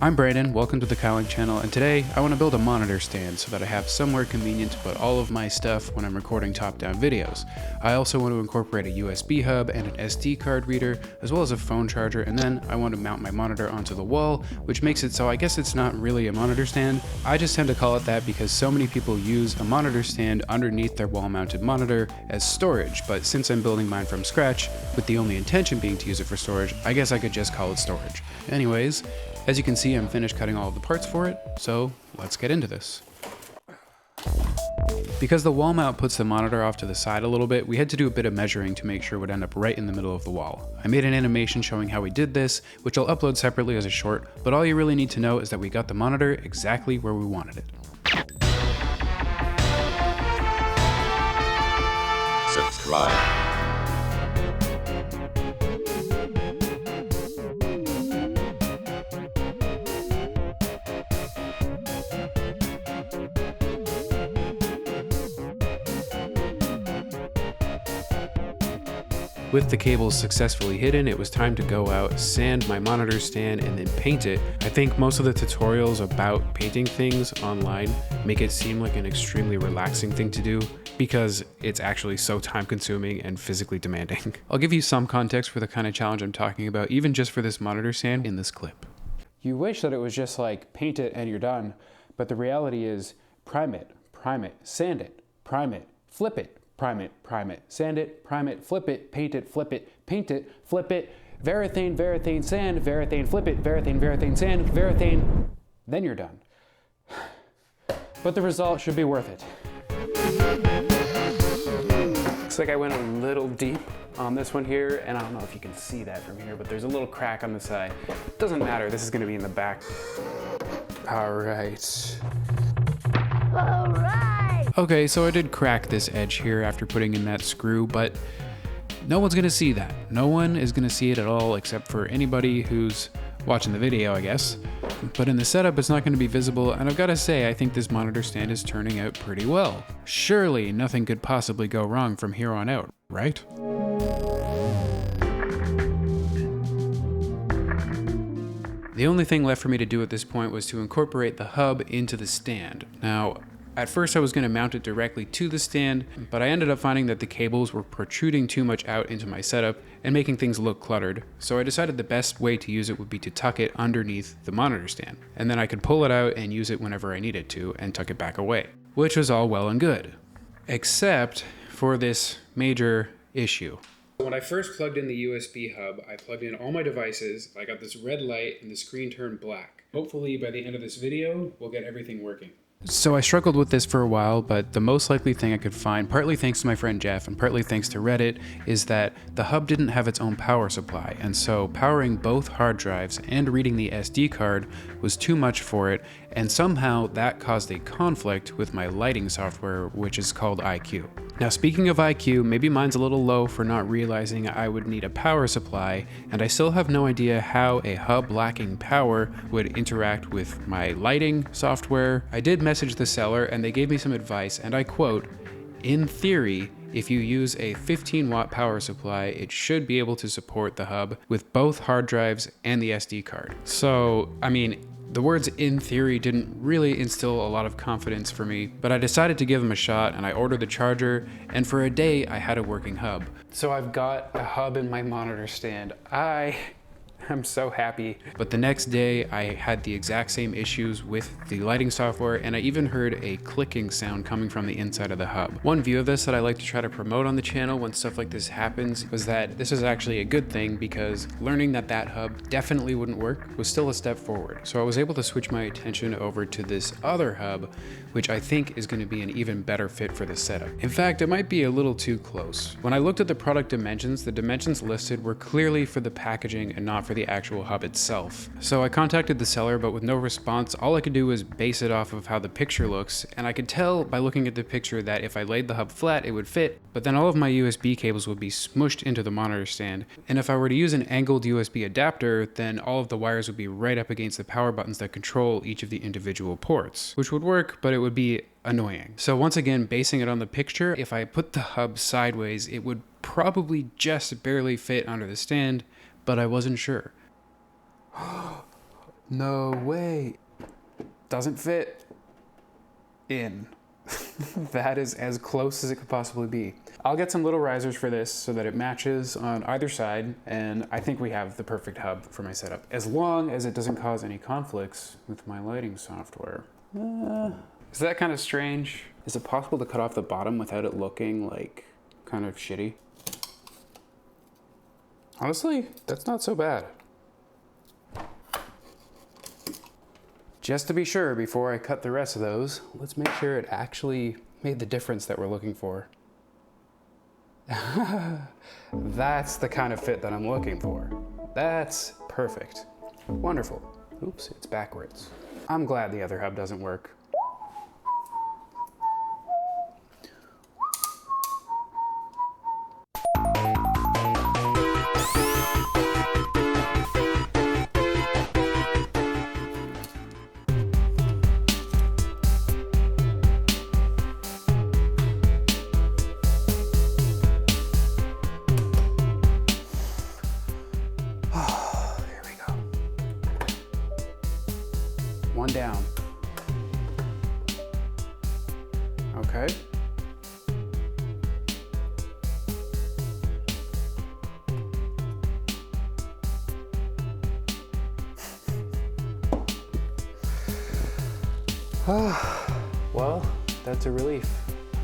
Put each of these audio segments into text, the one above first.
I'm Brandon, welcome to the Kyle channel, and today I want to build a monitor stand so that I have somewhere convenient to put all of my stuff when I'm recording top-down videos. I also want to incorporate a USB hub and an SD card reader, as well as a phone charger, and then I want to mount my monitor onto the wall, which makes it so I guess it's not really a monitor stand. I just tend to call it that because so many people use a monitor stand underneath their wall-mounted monitor as storage, but since I'm building mine from scratch, with the only intention being to use it for storage, I guess I could just call it storage. Anyways, as you can see, I'm finished cutting all of the parts for it, so let's get into this. Because the wall mount puts the monitor off to the side a little bit, we had to do a bit of measuring to make sure it would end up right in the middle of the wall. I made an animation showing how we did this, which I'll upload separately as a short, but all you really need to know is that we got the monitor exactly where we wanted it. Subscribe. With the cables successfully hidden, it was time to go out, sand my monitor stand, and then paint it. I think most of the tutorials about painting things online make it seem like an extremely relaxing thing to do because it's actually so time consuming and physically demanding. I'll give you some context for the kind of challenge I'm talking about, even just for this monitor stand in this clip. You wish that it was just like paint it and you're done, but the reality is prime it, sand it, prime it, flip it, prime it, sand it, prime it, flip it, paint it, flip it, paint it, flip it, varathane, sand, varathane, flip it, varathane, sand, varathane, then you're done. But the result should be worth it. Looks like I went a little deep on this one here, and I don't know if you can see that from here, but there's a little crack on the side. Doesn't matter, this is gonna be in the back. All right. Okay, so I did crack this edge here after putting in that screw, but no one's gonna see that. No one is gonna see it at all except for anybody who's watching the video, I guess. But in the setup, it's not gonna be visible, and I've gotta say, I think this monitor stand is turning out pretty well. Surely nothing could possibly go wrong from here on out, right? The only thing left for me to do at this point was to incorporate the hub into the stand. Now, at first I was going to mount it directly to the stand, but I ended up finding that the cables were protruding too much out into my setup and making things look cluttered, so I decided the best way to use it would be to tuck it underneath the monitor stand, and then I could pull it out and use it whenever I needed to and tuck it back away, which was all well and good, except for this major issue. When I first plugged in the USB hub, I plugged in all my devices, I got this red light and the screen turned black. Hopefully by the end of this video, we'll get everything working. So I struggled with this for a while, but the most likely thing I could find, partly thanks to my friend Jeff and partly thanks to Reddit, is that the hub didn't have its own power supply, and so powering both hard drives and reading the SD card was too much for it, and somehow that caused a conflict with my lighting software, which is called iCUE. Now speaking of iCUE, maybe mine's a little low for not realizing I would need a power supply, and I still have no idea how a hub lacking power would interact with my lighting software. I did message the seller and they gave me some advice, and I quote, "In theory, if you use a 15-watt power supply, it should be able to support the hub with both hard drives and the SD card." So, I mean, the words "in theory" didn't really instill a lot of confidence for me, but I decided to give them a shot and I ordered the charger, and for a day I had a working hub. So I've got a hub in my monitor stand. I'm so happy. But the next day I had the exact same issues with the lighting software, and I even heard a clicking sound coming from the inside of the hub. One view of this that I like to try to promote on the channel when stuff like this happens was that this is actually a good thing, because learning that that hub definitely wouldn't work was still a step forward. So I was able to switch my attention over to this other hub, which I think is going to be an even better fit for the setup. In fact, it might be a little too close. When I looked at the product dimensions, the dimensions listed were clearly for the packaging and not for the actual hub itself. So I contacted the seller, but with no response, all I could do was base it off of how the picture looks, and I could tell by looking at the picture that if I laid the hub flat, it would fit, but then all of my USB cables would be smushed into the monitor stand, and if I were to use an angled USB adapter, then all of the wires would be right up against the power buttons that control each of the individual ports, which would work, but it would be annoying. So once again, basing it on the picture, if I put the hub sideways, it would probably just barely fit under the stand, but I wasn't sure. No way. Doesn't fit in. That is as close as it could possibly be. I'll get some little risers for this so that it matches on either side, and I think we have the perfect hub for my setup, as long as it doesn't cause any conflicts with my lighting software. Is that kind of strange? Is it possible to cut off the bottom without it looking like kind of shitty? Honestly, that's not so bad. Just to be sure, before I cut the rest of those, let's make sure it actually made the difference that we're looking for. That's the kind of fit that I'm looking for. That's perfect. Wonderful. Oops, it's backwards. I'm glad the other hub doesn't work. One down. Okay. Well, that's a relief.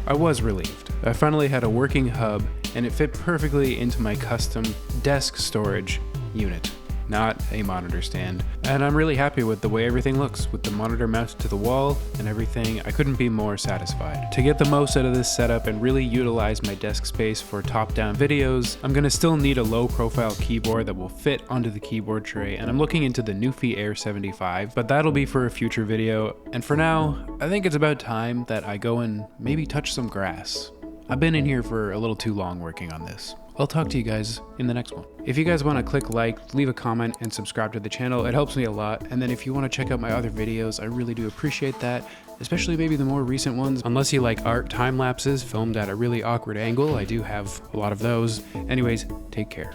I was relieved. I finally had a working hub, and it fit perfectly into my custom desk storage unit, not a monitor stand. And I'm really happy with the way everything looks. With the monitor mounted to the wall and everything, I couldn't be more satisfied. To get the most out of this setup and really utilize my desk space for top-down videos, I'm gonna still need a low-profile keyboard that will fit onto the keyboard tray, and I'm looking into the Newfie Air 75, but that'll be for a future video. And for now, I think it's about time that I go and maybe touch some grass. I've been in here for a little too long working on this. I'll talk to you guys in the next one. If you guys want to click like, leave a comment, and subscribe to the channel, it helps me a lot. And then if you want to check out my other videos, I really do appreciate that, especially maybe the more recent ones. Unless you like art time lapses filmed at a really awkward angle, I do have a lot of those. Anyways, take care.